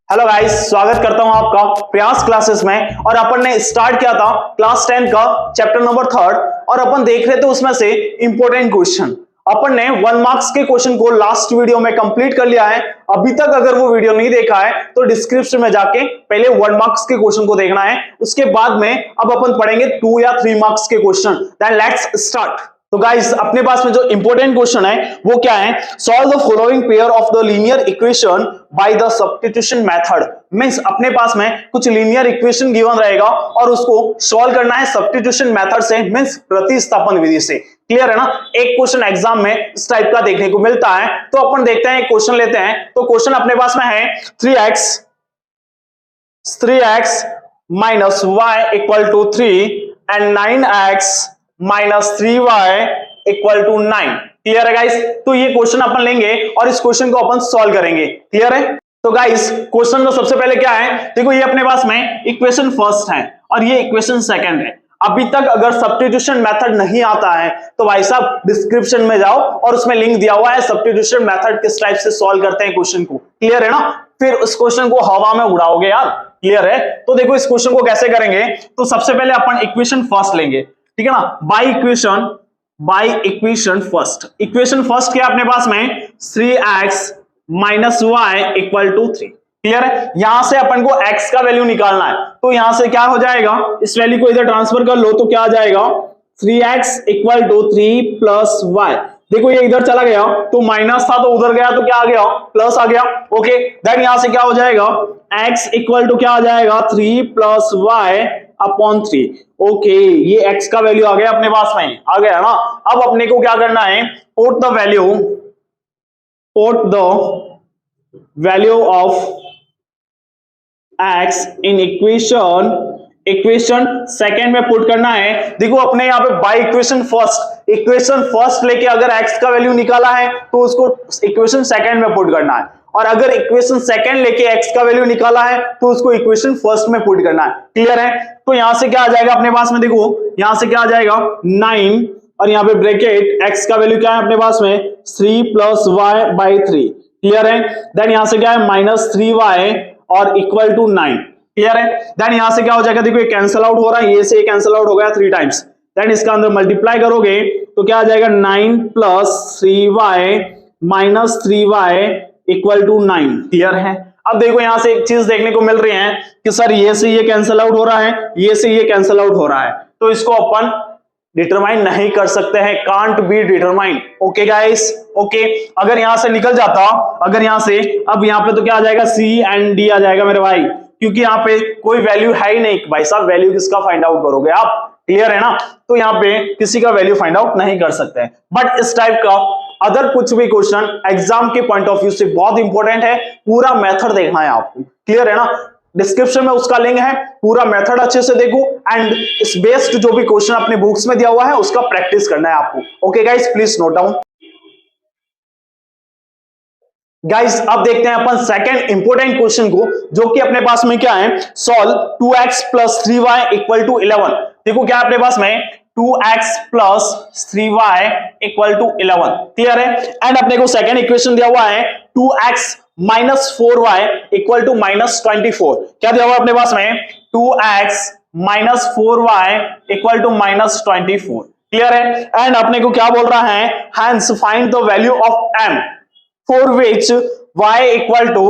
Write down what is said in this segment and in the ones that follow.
Hello guys, स्वागत करता हूं आपका प्रयास क्लासेस में। और अपन ने स्टार्ट किया था क्लास 10 का चैप्टर नंबर 3 और अपन देख रहे थे उसमें से इंपॉर्टेंट क्वेश्चन। अपन ने 1 मार्क्स के क्वेश्चन को लास्ट वीडियो में कंप्लीट कर लिया है। अभी तक अगर वो वीडियो नहीं देखा है तो डिस्क्रिप्शन में जाके पहले 1 मार्क्स के क्वेश्चन को देखना है। उसके बाद में अब अपन पढ़ेंगे 2 या 3 मार्क्स के क्वेश्चन। Then let's start. तो गाइस, अपने पास में जो इंपॉर्टेंट क्वेश्चन है वो क्या है? Solve the following pair of the linear equation by the substitution method. Means अपने पास में कुछ लीनियर इक्वेशन गिवन रहेगा और उसको सॉल्व करना है सब्स्टिट्यूशन मेथड से, मींस प्रतिस्थापन विधि से। क्लियर है ना? एक क्वेश्चन एग्जाम में इस टाइप का देखने को मिलता है। तो अपन देखते हैं, एक क्वेश्चन लेते हैं। तो क्वेश्चन अपने पास में है 3x minus y equal to 3 and 9x minus 3y equal to 9। Clear है गाइस? तो ये क्वेश्चन अपन लेंगे और इस क्वेश्चन को अपन सॉल्व करेंगे। क्लियर है? तो गाइस, क्वेश्चन में सबसे पहले क्या है? देखो, ये अपने पास में इक्वेशन फर्स्ट है और ये इक्वेशन सेकंड है। अभी तक अगर सब्स्टिट्यूशन मेथड नहीं आता है तो भाई साहब डिस्क्रिप्शन में जाओ और उसमें लिंक दिया हुआ है सब्स्टिट्यूशन मेथड किस टाइप से सॉल्व करते हैं क्वेश्चन को। क्लियर है ना? फिर उस क्वेश्चन को हवा में उड़ाओगे यार। क्लियर है? तो देखो, इस क्वेश्चन को कैसे करेंगे। तो सबसे पहले अपन इक्वेशन फर्स्ट लेंगे, ठीक है ना? By equation first. Equation first क्या अपने पास में 3x minus y equal to 3। Clear है? यहां से अपन को x का वैल्यू निकालना है। तो यहां से क्या हो जाएगा, इस वैल्यू को इधर ट्रांसफर कर लो तो क्या आ जाएगा 3x equal to 3 plus y। देखो, ये इधर चला गया तो माइनस था तो उधर गया तो क्या आ गया, प्लस आ गया। ओके, देन यहां से क्या हो जाएगा x इक्वल टू क्या आ जाएगा 3 प्लस y अपॉन 3। ओके, ये x का वैल्यू आ गया अपने पास में, आ गया ना? अब अपने को क्या करना है, put the value of x in equation second में पुट करना है। देखो, अपने यहाँ पे बाय इक्वेशन फर्स्ट लेके अगर x का वैल्यू निकाला है तो उसको इक्वेशन सेकेंड में पुट करना है, और अगर इक्वेशन सेकेंड लेके x का वैल्यू निकाला है तो उसको इक्वेशन फर्स्ट में पुट करना है। क्लियर है? तो यहां से क्या आ जाएगा अपने पास में, देखो यहां से क्या आ जाएगा 9 और यहाँ पे ब्रैकेट x का वैल्यू क्या है अपने पास में 3 प्लस y बाई 3। क्लियर है? देन यहां से क्या है माइनस 3y और इक्वल टू 9। क्लियर है? देन यहां से क्या हो जाएगा, देखो ये कैंसिल आउट हो रहा है, ये से कैंसिल आउट हो गया 3 टाइम्स। देन इसका अंदर मल्टीप्लाई करोगे तो क्या आ जाएगा 9 plus 3y minus 3y equal to 9। Clear है? अब देखो, यहां से एक चीज देखने को मिल रही है कि सर ये से ये कैंसिल आउट हो रहा है, ये से ये कैंसिल आउट हो रहा है, तो इसको अपन डिटरमाइन नहीं कर सकते हैं, can't be determine. Okay guys, okay. अगर यहां से निकल जाता, अगर यहां से, अब यहां पे तो क्या आ जाएगा सी एंड डी आ जाएगा मेरे भाई, क्योंकि यहाँ पे कोई वैल्यू है ही नहीं। भाई साहब, वैल्यू किसका फाइंड आउट करोगे आप? क्लियर है ना? तो यहाँ पे किसी का वैल्यू फाइंड आउट नहीं कर सकते हैं। बट इस टाइप का अदर कुछ भी क्वेश्चन एग्जाम के पॉइंट ऑफ व्यू से बहुत इंपॉर्टेंट है, पूरा मेथड देखना है आपको। क्लियर है ना? डिस्क्रिप्शन में उसका लिंक है, पूरा मेथड अच्छे से देखो एंड इस बेस्ड जो भी क्वेश्चन अपने बुक्स में दिया हुआ है उसका प्रैक्टिस करना है आपको। Okay guys, please note down. Guys, अब देखते हैं अपन सेकंड इंपॉर्टेंट क्वेश्चन को, जो कि अपने पास में क्या है, solve 2x plus 3y equal to 11। देखो क्या अपने पास में 2x plus 3y equal to 11। Clear है? एंड अपने को सेकंड इक्वेशन दिया हुआ है 2x minus 4y equal to minus 24। क्या दिया हुआ अपने पास में 2x minus 4y equal to minus 24। Clear है? एंड अपने को क्या बोल रहा है, hence find the value of m for which y equal to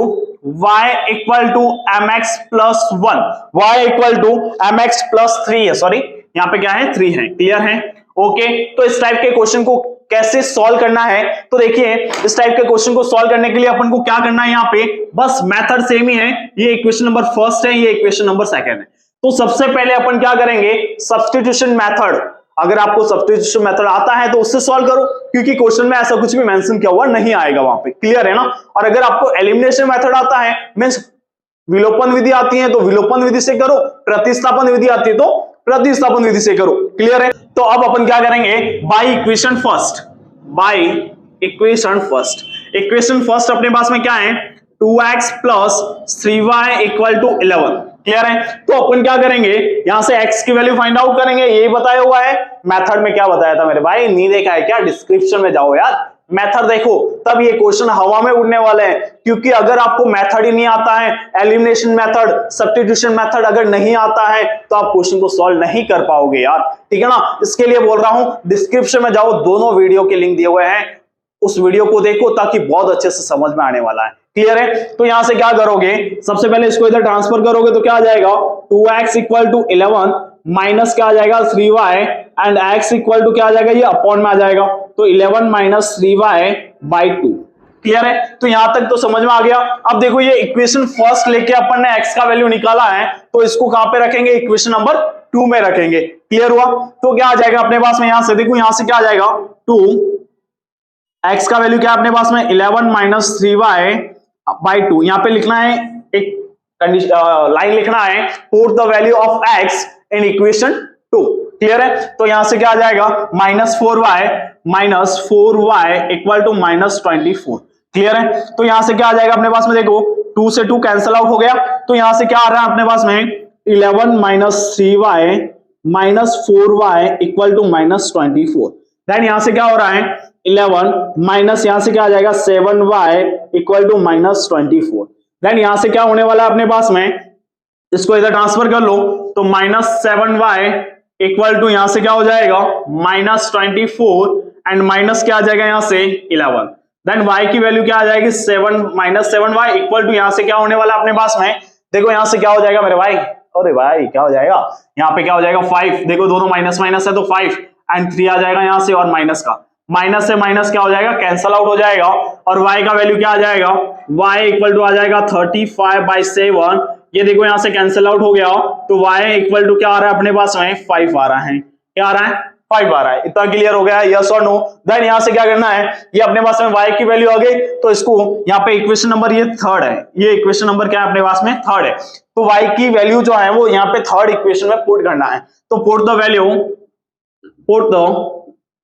mx plus 1, y equal to mx plus 3 है, सॉरी यहाँ पे क्या है 3 है। क्लियर है? ओके, तो इस टाइप के क्वेश्चन को कैसे सॉल्व करना है, तो देखिए इस टाइप के क्वेश्चन को सॉल्व करने के लिए अपन को क्या करना है, यहाँ पे बस मेथड सेम ही है। ये इक्वेशन नंबर फर्स्ट है, ये इक्वेशन नंबर सेकंड है। तो सबसे पहले अपन क्या करेंगे, सब्स्टिट्यूशन मेथड। अगर आपको सब्स्टिट्यूशन मेथड आता है तो उससे सॉल्व करो, क्योंकि क्वेश्चन में ऐसा कुछ भी मेंशन किया हुआ नहीं आएगा वहां पे। क्लियर है ना? और अगर आपको एलिमिनेशन मेथड आता है, मींस विलोपन विधि आती है तो विलोपन विधि से करो, प्रतिस्थापन विधि आती है तो प्रतिस्थापन विधि से करो। क्लियर है? तो अब अपन क्या करेंगे, बाय इक्वेशन फर्स्ट अपने पास में क्या है 2x plus 3y equal to 11। Clear है? तो अपन क्या करेंगे, यहां से x की वैल्यू फाइंड आउट करेंगे, यही बताया हुआ है। मेथड में क्या बताया था मेरे भाई, नहीं देखा है क्या? डिस्क्रिप्शन में जाओ यार, मेथड देखो। तब ये क्वेश्चन हवा में उड़ने वाले हैं, क्योंकि अगर आपको मेथड ही नहीं आता है, एलिमिनेशन मेथड, सब्स्टिट्यूशन मेथड अगर नहीं आता है तो आप क्वेश्चन को सॉल्व नहीं कर पाओगे यार, ठीक है ना। इसके लिए बोल रहा हूं डिस्क्रिप्शन में जाओ, दोनों वीडियो के लिंक दिए हुए हैं, उस वीडियो को देखो ताकि बहुत अच्छे से समझ में आने वाला है। क्लियर है? तो यहां से क्या करोगे, सबसे पहले इसको इधर ट्रांसफर करोगे तो क्या आ जाएगा 2x इक्वल टू 11 माइनस क्या आ जाएगा 3y and x equal to क्या आ जाएगा, ये अपॉन में आ जाएगा, तो 11 माइनस 3y बाई 2। क्लियर है? तो यहां तक तो समझ में आ गया। अब देखो ये इक्वेशन फर्स्ट लेके अपन ने x का वैल्यू निकाला है, तो इसको कहां पे रखेंगे, इक्वेशन नंबर 2 में रखेंगे। क्लियर हुआ? तो क्या आ जाएगा अपने पास में, यहां से देखो, यहां से क्या आ जाएगा 2, x का वैल्यू क्या है अपने पास में 11 माइनस 3y बाई 2। यहां पे लिखना है एक लाइन लिखना है, put the value of x in equation 2। Clear है? तो यहां से क्या आ जाएगा minus 4y equal to minus 24। Clear है? तो यहां से क्या आ जाएगा अपने पास में, देखो 2 से 2 कैंसिल आउट हो गया, तो यहां से क्या आ रहा है अपने पास में 11 minus 3y minus 4y equal to minus 24। Then यहां से क्या हो रहा है 11 माइनस यहां से क्या आ जाएगा 7y equal to minus 24। Then यहां से क्या होने वाला है अपने पास में, इसको इधर ट्रांसफर कर लो, तो माइनस 7y इक्वल टू यहां से क्या हो जाएगा माइनस 24 एंड माइनस क्या आ जाएगा यहां से 11। देन y की वैल्यू क्या आ जाएगी 7 माइनस 7y इक्वल टू यहां से क्या होने वाला अपने पास में, देखो यहां से क्या हो जाएगा मेरे भाई, अरे भाई क्या हो जाएगा, यहाँ पे क्या हो जाएगा 5, देखो दोनों माइनस माइनस है तो 5 एंड 3 आ जाएगा यहां से, और माइनस का माइनस से माइनस क्या हो जाएगा कैंसल आउट हो जाएगा, और y का वैल्यू क्या आ जाएगा, y इक्वल टू आ जाएगा 35/7। ये देखो यहां से कैंसल आउट हो गया, तो y इक्वल टू क्या आ रहा है अपने पास में 5 आ रहा है, क्या आ रहा है 5 आ रहा है। इतना क्लियर हो गया, यस और नो। देन यहां से क्या करना है, ये अपने पास में y की वैल्यू आ गई, तो इसको यहाँ पे इक्वेशन नंबर ये थर्ड है, ये इक्वेशन नंबर क्या है अपने पास में थर्ड है, तो y की वैल्यू जो है वो यहाँ पे थर्ड इक्वेशन में पुट करना है। तो put the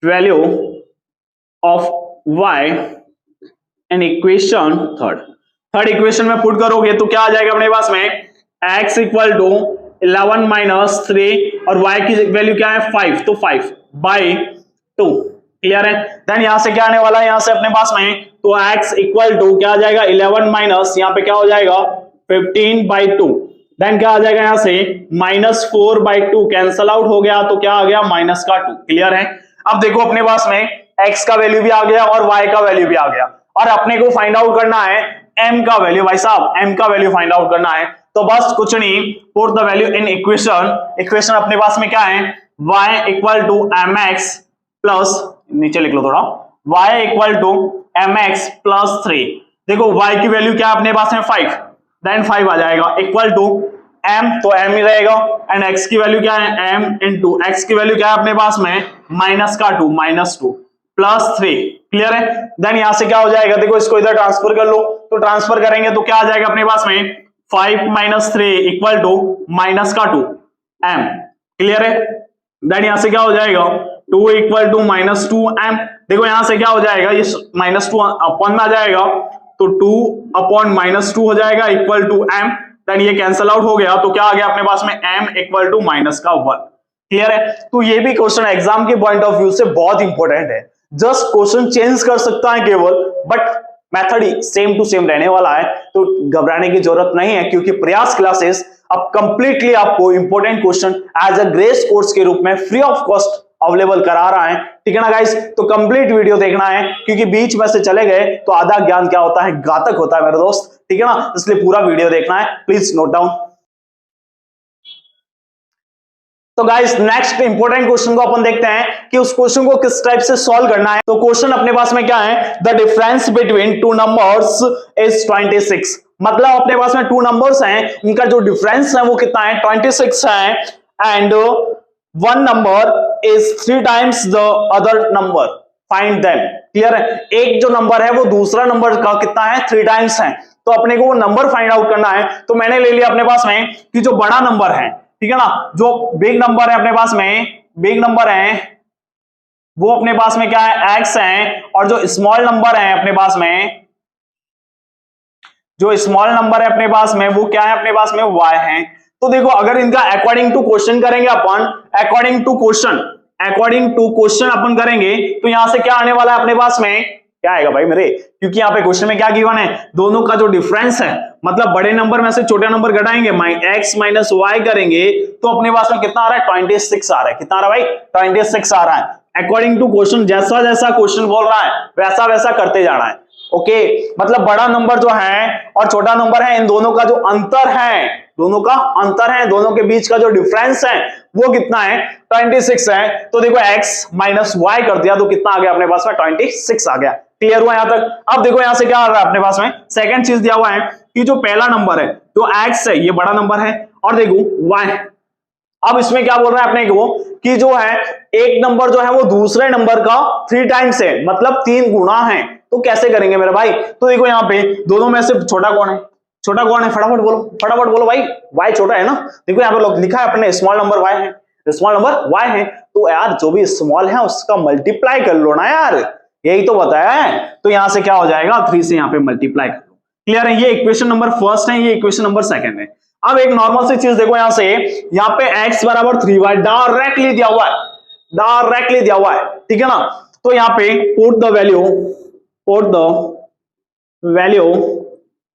value of y in equation third equation में पुट करोगे तो क्या आ जाएगा अपने पास में x इक्वल टू 11 माइनस 3 और y की वैल्यू क्या है 5, तो 5 बाई 2। क्लियर है? देन यहां से क्या आने वाला है यहां से अपने पास में, तो x इक्वल टू क्या आ जाएगा 11 माइनस यहां पे क्या हो जाएगा 15/2। देन क्या आ जाएगा यहां से -4/2 कैंसल आउट हो गया, तो क्या आ गया माइनस का 2। क्लियर है? अब देखो अपने पास में x का वैल्यू भी आ गया और y का वैल्यू भी आ गया, और अपने को फाइंड आउट करना है m का वैल्यू। भाई साहब m का वैल्यू फाइंड आउट करना है, तो बस कुछ नहीं, put the value in equation अपने पास में क्या है y equal to mx plus, नीचे लिख लो थोड़ा, y equal to mx plus 3। देखो y की वैल्यू क्या है अपने पास में 5, देन 5 आ जाएगा इक्वल टू m, तो m ही रहेगा, एंड x की वैल्यू क्या है m इंटू x की वैल्यू क्या है अपने पास में माइनस का 2 -2 प्लस 3। क्लियर है? देन यहां से क्या हो जाएगा, देखो इसको इधर ट्रांसफर कर लो, तो ट्रांसफर करेंगे तो क्या आ जाएगा अपने पास में 5 माइनस 3 इक्वल टू माइनस का 2 m। क्लियर है? देन यहां से क्या हो जाएगा 2 इक्वल टू माइनस 2 m। देखो यहां से क्या हो जाएगा, ये -2 अपॉन में आ जाएगा, तो 2 अपॉन -2 हो जाएगा इक्वल टू m। देन ये कैंसल आउट हो गया, तो क्या आ गया अपने पास में m इक्वल टू माइनस का 1। क्लियर है? तो ये भी क्वेश्चन एग्जाम के पॉइंट ऑफ व्यू से बहुत इंपॉर्टेंट है, जस्ट क्वेश्चन चेंज कर सकता है केवल, बट मेथड ही सेम टू सेम रहने वाला है, तो घबराने की जरूरत नहीं है, क्योंकि प्रयास क्लासेस अब कंप्लीटली आपको important question as a crash course के रूप में फ्री ऑफ कॉस्ट अवेलेबल करा रहा है। ठीक है ना गाइस? तो कंप्लीट वीडियो देखना है, क्योंकि बीच में से चले गए तो आधा ज्ञान क्या होता है, घातक होता है मेरे दोस्त। ठीक है ना? इसलिए पूरा वीडियो देखना है, प्लीज नोट डाउन। तो गाइस नेक्स्ट इंपॉर्टेंट क्वेश्चन को अपन देखते हैं कि उस क्वेश्चन को किस टाइप से सॉल्व करना है। तो क्वेश्चन अपने पास में क्या है, the difference between two numbers is 26। मतलब अपने पास में टू नंबर्स हैं, उनका जो डिफरेंस है वो कितना है 26 है, and one number is 3 times the other number, find them. Clear है? एक जो नंबर है वो दूसरा नंबर का कितना है 3 टाइम्स है, तो अपने को वो नंबर फाइंड आउट करना है। तो मैंने ले लिया अपने पास में कि जो बड़ा नंबर है, ठीक है ना, जो बिग नंबर है अपने पास में, बिग नंबर है वो अपने पास में क्या है x है, और जो स्मॉल नंबर है अपने पास में, जो स्मॉल नंबर है अपने पास में वो क्या है अपने पास में y है। तो देखो अगर इनका अकॉर्डिंग टू क्वेश्चन करेंगे अपन, अकॉर्डिंग टू क्वेश्चन अपन करेंगे, तो यहां से क्या आने वाला है अपने पास में क्या आएगा भाई मेरे, क्योंकि यहाँ पे क्वेश्चन में क्या गिवन है, दोनों का जो डिफरेंस है, मतलब बड़े नंबर में से छोटे नंबर घटाएंगे, x माइनस वाई करेंगे तो अपने पास में कितना आ रहा है, 26 आ रहा है। कितना आ रहा है भाई, 26 आ रहा है। अकॉर्डिंग टू क्वेश्चन, जैसा जैसा क्वेश्चन बोल रहा है वैसा वैसा करते जाना है। ओके, मतलब बड़ा नंबर जो है और छोटा नंबर है, इन दोनों का जो अंतर है, दोनों का अंतर है, दोनों के बीच का जो डिफरेंस है वो कितना है, 26 है। तो देखो x माइनस वाई कर दिया तो कितना आ गया अपने पास में, 26 आ गया। क्लियर हुआ यहां तक। अब देखो यहां से क्या आ रहा है अपने पास में, सेकंड चीज दिया हुआ है कि जो पहला नंबर है जो x है ये बड़ा नंबर है, और देखो y, अब इसमें क्या बोल रहा है अपने को कि जो है एक नंबर जो है वो दूसरे नंबर का 3 टाइम्स है, मतलब 3 गुना है। तो कैसे करेंगे मेरे भाई, तो देखो यहाँ पे दोनों में से छोटा कौन है, छोटा कौन है, फटाफट बोलो भाई, y छोटा है ना। देखो यहाँ पे लिखा है अपने स्मॉल नंबर y है, स्मॉल नंबर y है, तो यार जो भी स्मॉल है उसका मल्टीप्लाई कर लो ना यार, यही तो बताया है। तो यहां से क्या हो जाएगा, 3 से यहाँ पे मल्टीप्लाई कर लो। क्लियर है, ये इक्वेशन नंबर फर्स्ट है, ये इक्वेशन नंबर सेकंड है। अब एक नॉर्मल सी चीज देखो, यहां से यहाँ पे x बराबर 3y डायरेक्टली दिया हुआ है, डायरेक्टली दिया हुआ है, ठीक है ना। तो यहाँ पे put the value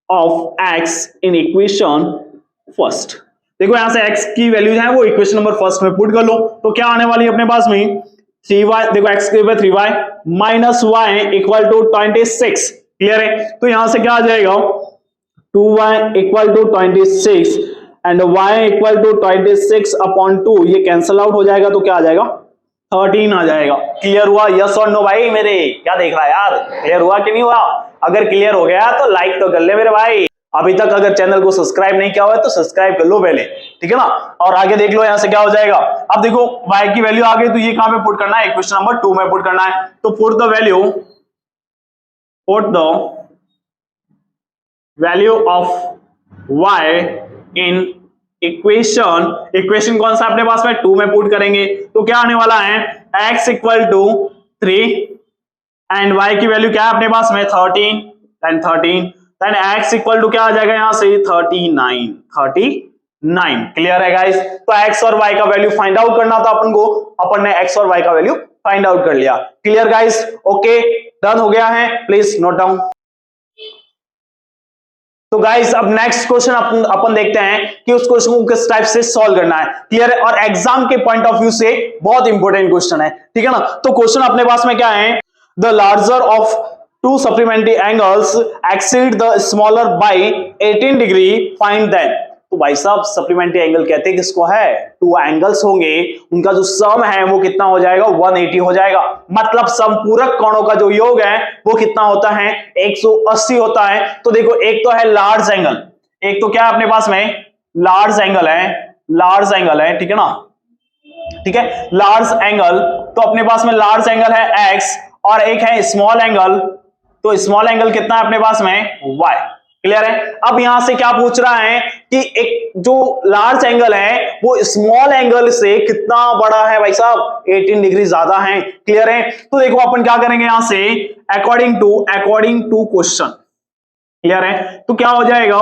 of x in equation first. देखो यहां से x की वैल्यू है वो इक्वेशन नंबर फर्स्ट में पुट कर लो, तो क्या आने वाली है अपने पास में, 3y, देखो x के ऊपर 3y minus y equal to 26। Clear है, तो यहां से क्या आ जाएगा, 2y equal to 26 and y equal to 26 upon 2, ये कैंसल आउट हो जाएगा तो क्या आ जाएगा, 13 आ जाएगा। क्लियर हुआ, यस और नो भाई मेरे, क्या देख रहा है यार, क्लियर हुआ कि नहीं हुआ। अगर क्लियर हो गया तो लाइक तो कर ले मेरे भाई, अभी तक अगर चैनल को सब्सक्राइब नहीं किया हुआ है तो सब्सक्राइब कर लो पहले, ठीक है ना। और आगे देख लो यहां से क्या हो जाएगा। अब देखो y की वैल्यू आ गई तो ये कहां पे पुट करना है, इक्वेशन नंबर 2 में पुट करना है। तो put the value of y in equation कौन सा अपने पास में, 2 में पुट करेंगे तो क्या आने वाला है, x equal to 3 and y की वैल्यू क्या है अपने पास में, 13 and 13 then x equal to क्या आ जाएगा यहां से, 39। क्लियर है गाइस, तो x और y का वैल्यू फाइंड आउट करना था अपन को, अपन ने x और y का वैल्यू फाइंड आउट कर लिया। क्लियर गाइस, ओके डन हो गया है, प्लीज नोट डाउन। तो गाइस अब नेक्स्ट क्वेश्चन अपन देखते हैं कि उस क्वेश्चन को किस टाइप से सॉल्व करना है। क्लियर है, और एग्जाम के पॉइंट ऑफ व्यू से बहुत इंपॉर्टेंट क्वेश्चन है, ठीक है ना। तो क्वेश्चन अपने पास में क्या है, the larger of 2 supplementary angles exceed the smaller by 18 degree, find then। तो भाई साहब सप्लीमेंट्री एंगल कहते हैं किसको है, 2 एंगल्स होंगे, उनका जो सम है वो कितना हो जाएगा, 180 हो जाएगा। मतलब समपूरक कोणों का जो योग है वो कितना होता है, 180 होता है। तो देखो एक तो है लार्ज एंगल, एक तो क्या है अपने पास में, लार्ज एंगल है, ठीक है ना, ठीक है, लार्ज एंगल। तो अपने पास में लार्ज एंगल है x और एक है स्मॉल एंगल, तो स्मॉल एंगल कितना है अपने पास में, y। क्लियर है, अब यहां से क्या पूछ रहा है कि एक जो लार्ज एंगल है वो स्मॉल एंगल से कितना बड़ा है भाई साहब, 18 डिग्री ज्यादा है। क्लियर है, तो देखो अपन क्या करेंगे यहां से, अकॉर्डिंग टू क्वेश्चन। क्लियर है, तो क्या हो जाएगा,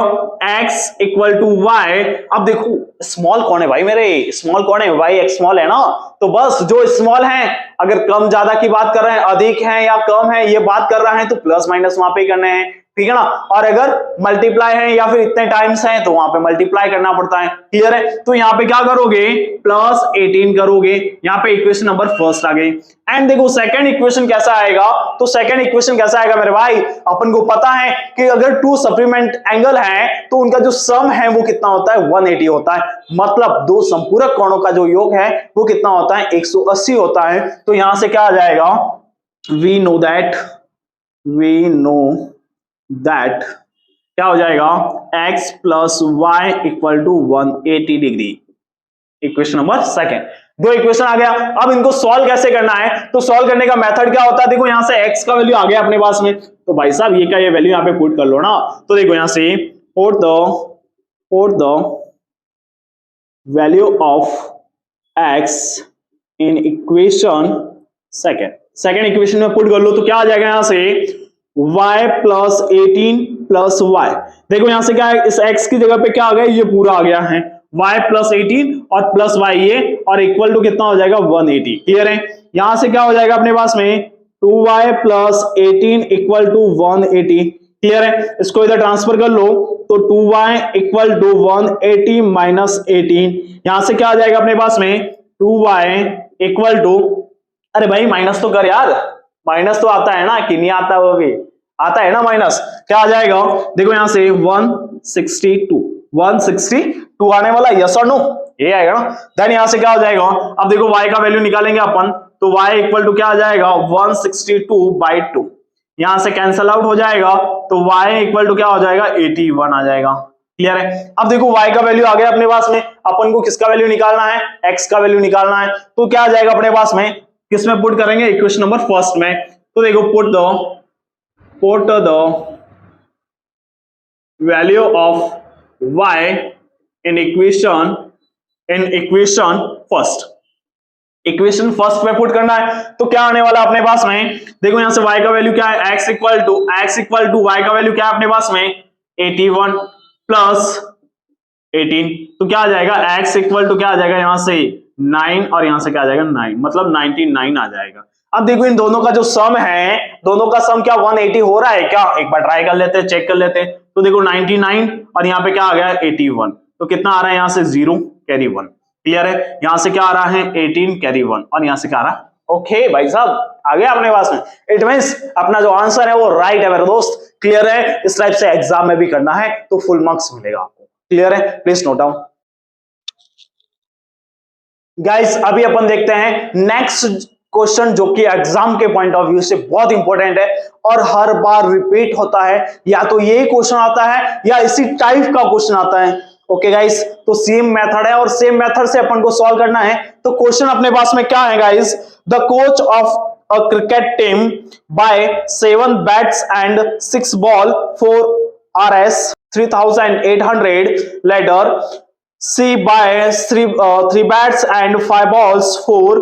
x इक्वल टू y। अब देखो स्मॉल कौन है भाई मेरे, स्मॉल कौन है, y x स्मॉल है ना, तो बस जो स्मॉल है, अगर कम ज्यादा की बात कर रहे हैं, अधिक है या कम है ये बात कर रहा है तो प्लस माइनस वहां पे करने हैं, ठीक है ना। और अगर मल्टीप्लाई है या फिर इतने टाइम्स है तो वहां पे मल्टीप्लाई करना पड़ता है। क्लियर है, तो यहाँ पे क्या करोगे, प्लस 18 करोगे, यहाँ पे इक्वेशन नंबर फर्स्ट आ गई। एंड देखो सेकंड इक्वेशन कैसा आएगा, तो सेकंड इक्वेशन कैसा आएगा मेरे भाई, अपन को पता है कि अगर 2 सप्लीमेंट एंगल है तो उनका जो सम है वो कितना होता है, 180 होता है। मतलब 2 संपूरक कोणों का जो योग है वो कितना होता है, 180 होता है। तो यहां से क्या आ जाएगा, वी नो दैट क्या हो जाएगा, x plus y equal to 180 डिग्री। इक्वेशन नंबर सेकंड, 2 इक्वेशन आ गया। अब इनको सॉल्व कैसे करना है, तो सॉल्व करने का मेथड क्या होता है, देखो यहां से x का वैल्यू आ गया अपने पास में, तो भाई साहब ये का ये वैल्यू यहां पे पुट कर लो ना। तो देखो यहां से put the value of x in equation second equation में पुट कर लो, तो क्या आ जाएगा यहां से y प्लस 18 प्लस y। देखो यहां से क्या है, इस x की जगह पे क्या आ गया, ये पूरा आ गया है, y प्लस 18 और प्लस y ये, और इक्वल टू कितना हो जाएगा, 180। क्लियर है, यहां से क्या हो जाएगा अपने पास में 2y plus 18 equal to 180। Clear है? इसको इधर ट्रांसफर कर लो तो 2y इक्वल टू 180 माइनस 18, यहां से क्या आ जाएगा अपने पास में 2y इक्वल टू, अरे भाई माइनस तो कर यार, माइनस तो आता है ना कि नहीं आता, वो भी आता है ना माइनस। क्या आ जाएगा देखो यहां से 162 आने वाला, यस और नो, ये आएगा ना। देन यहां से क्या हो जाएगा, अब देखो y का वैल्यू निकालेंगे अपन तो y इक्वल टू क्या आ जाएगा 162/2, यहां से कैंसल आउट हो जाएगा तो y इक्वल टू क्या हो जाएगा 81 आ जाएगा। क्लियर है? अब देखो y का वैल्यू आ गया अपने पास में, अपन को किसका वैल्यू निकालना है, x का वैल्यू निकालना है। तो क्या आ जाएगा अपने पास में, किस में पुट करेंगे, इक्वेशन नंबर फर्स्ट में। तो देखो put the value of y in equation first, equation first में पुट करना है। तो क्या आने वाला अपने पास में, देखो यहां से y का वैल्यू क्या है, x इक्वल टू y का वैल्यू क्या है अपने पास में 81 प्लस 18, तो क्या आ जाएगा x इक्वल टू क्या आ जाएगा यहां से 9 और यहां से क्या आ जाएगा 9, मतलब 99 आ जाएगा। अब देखो इन दोनों का जो सम है, दोनों का सम क्या 180 हो रहा है क्या, एक बार ट्राई कर लेते हैं, चेक कर लेते हैं। तो देखो 99 और यहाँ पे क्या आ गया 81, तो कितना आ रहा है यहाँ से 0 कैरी 1। क्लियर है? यहां से क्या आ रहा है 18 कैरी 1 और यहां से क्या आ रहा है, ओके भाई साहब आ गया अपने पास में। इट मींस अपना जो आंसर है वो राइट है मेरे दोस्त। क्लियर है? इस टाइप से एग्जाम में भी करना है तो फुल मार्क्स मिलेगा आपको। क्लियर है? Please note down guys. अभी अपन देखते हैं नेक्स्ट क्वेश्चन जो कि एग्जाम के पॉइंट ऑफ व्यू से बहुत इंपॉर्टेंट है और हर बार रिपीट होता है, या तो यही क्वेश्चन आता है या इसी टाइप का क्वेश्चन आता है। ओके गाइस, तो सेम मेथड है और सेम मेथड से अपन को सॉल्व करना है। तो क्वेश्चन अपने पास में क्या है guys, the coach of a cricket team buy 7 bats and 6 ball for RS 3800 later C by 3 bats and 5 balls for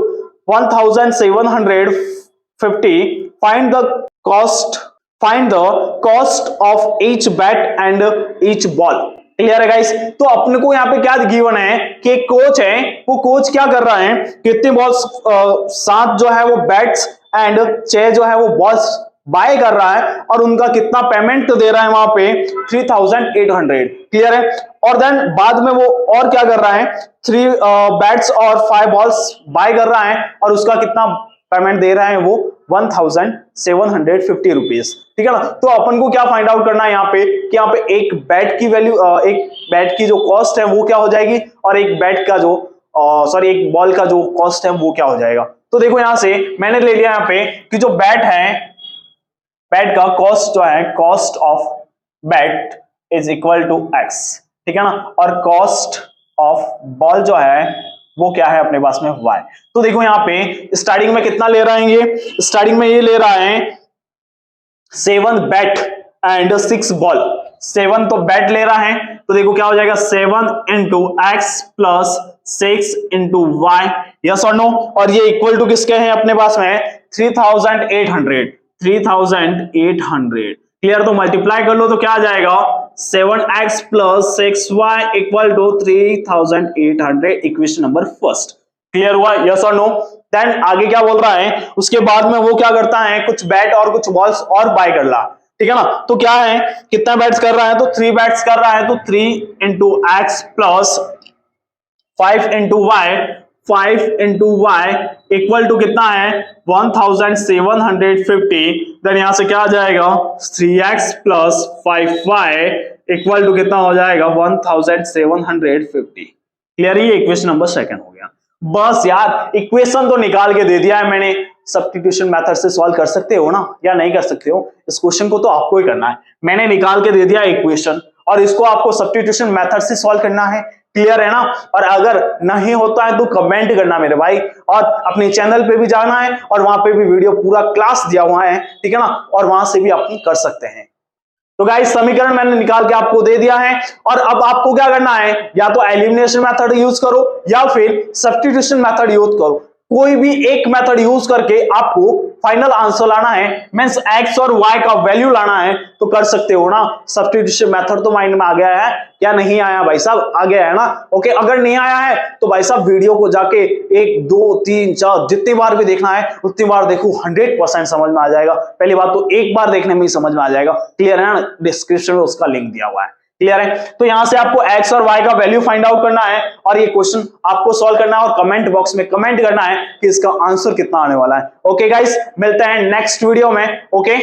1750. Find the cost of each bat and each ball. Clear है guys? तो अपने को यहाँ पे क्या given है कि एक कोच है, वो कोच क्या कर रहा है, कितने बॉल्स 7 जो है वो बैट्स एंड 6 जो है वो बॉल्स बाय कर रहा है और उनका कितना पेमेंट दे रहा है वहां पे 3800। क्लियर है? और देन बाद में वो और क्या कर रहा है, 3 बैट्स और 5 बॉल्स बाय कर रहा है और उसका कितना पेमेंट दे रहा है वो 1750 रुपीज। ठीक है ना? तो अपन को क्या फाइंड आउट करना है यहाँ पे कि यहाँ पे एक बैट की वैल्यू, एक बैट की जो कॉस्ट है वो क्या हो जाएगी और एक बैट का जो एक बॉल का जो कॉस्ट है वो क्या हो जाएगा। तो देखो यहां से मैंने ले लिया यहाँ पे कि जो बैट है, बैट का कॉस्ट जो है, cost of bat is equal to x। ठीक है ना? और कॉस्ट ऑफ बॉल जो है वो क्या है अपने पास में y। तो देखो यहाँ पे स्टार्टिंग में कितना ले रहे हैं, ये स्टार्टिंग में ये ले रहा है 7 बैट एंड 6 बॉल। 7 तो बैट ले रहा है, तो देखो क्या हो जाएगा 7 into x plus 6 into y, yes और नो। और ये इक्वल टू किसके हैं अपने पास में 3800। क्लियर? तो मल्टीप्लाई कर लो तो क्या आ जाएगा 7x plus 6y equal to 3800, equation number first. Clear हुआ? यस और नो। देन आगे क्या बोल रहा है, उसके बाद में वो क्या करता है, कुछ बैट और कुछ बॉल्स और बाय कर रहा। ठीक है ना? तो क्या है, कितना बैट्स कर रहा है, तो 3 बैट्स कर रहा है, तो 3 into x plus 5 into y, 5 into y equal to कितना है 1750। देन यहां से क्या आ जाएगा 3x plus 5y equal to कितना हो जाएगा 1750। क्लियर? ये इक्वेशन नंबर सेकंड हो गया। बस यार इक्वेशन तो निकाल के दे दिया है मैंने, सब्स्टिट्यूशन मेथड से सॉल्व कर सकते हो ना या नहीं कर सकते हो, इस क्वेश्चन को तो आपको ही करना है। मैंने निकाल के दे दिया इक्वेशन और इसको आपको सब्स्टिट्यूशन मेथड से सॉल्व करना है। क्लियर है ना? और अगर नहीं होता है तो कमेंट करना मेरे भाई, और अपने चैनल पे भी जाना है और वहां पे भी वीडियो पूरा क्लास दिया हुआ है। ठीक है ना? और वहां से भी आप कर सकते हैं। तो गाइस समीकरण मैंने निकाल के आपको दे दिया है और अब आपको क्या करना है, या तो एलिमिनेशन मेथड यूज करो या फिर सब्स्टिट्यूशन मेथड यूज करो। कोई भी एक मेथड यूज करके आपको फाइनल आंसर लाना है, मींस एक्स और वाई का वैल्यू लाना है, तो कर सकते हो ना। सब्स्टिट्यूशन मेथड तो माइंड में आ गया है क्या? नहीं आया भाई साहब? आ गया है ना। ओके, अगर नहीं आया है तो भाई साहब वीडियो को जाके 1 2 3 4 जितनी बार भी देखना है उतनी बार देखो, 100% समझ में आ जाएगा। पहली बात तो एक बार देखने में ही समझ में आ जाएगा। क्लियर है ना? डिस्क्रिप्शन में उसका लिंक दिया हुआ है। क्लियर है? तो यहां से आपको एक्स और वाई का वैल्यू फाइंड आउट करना है और ये क्वेश्चन आपको सॉल्व करना है और कमेंट बॉक्स में कमेंट करना है कि इसका आंसर कितना आने वाला है। ओके गाइस, मिलते हैं नेक्स्ट वीडियो में। ओके।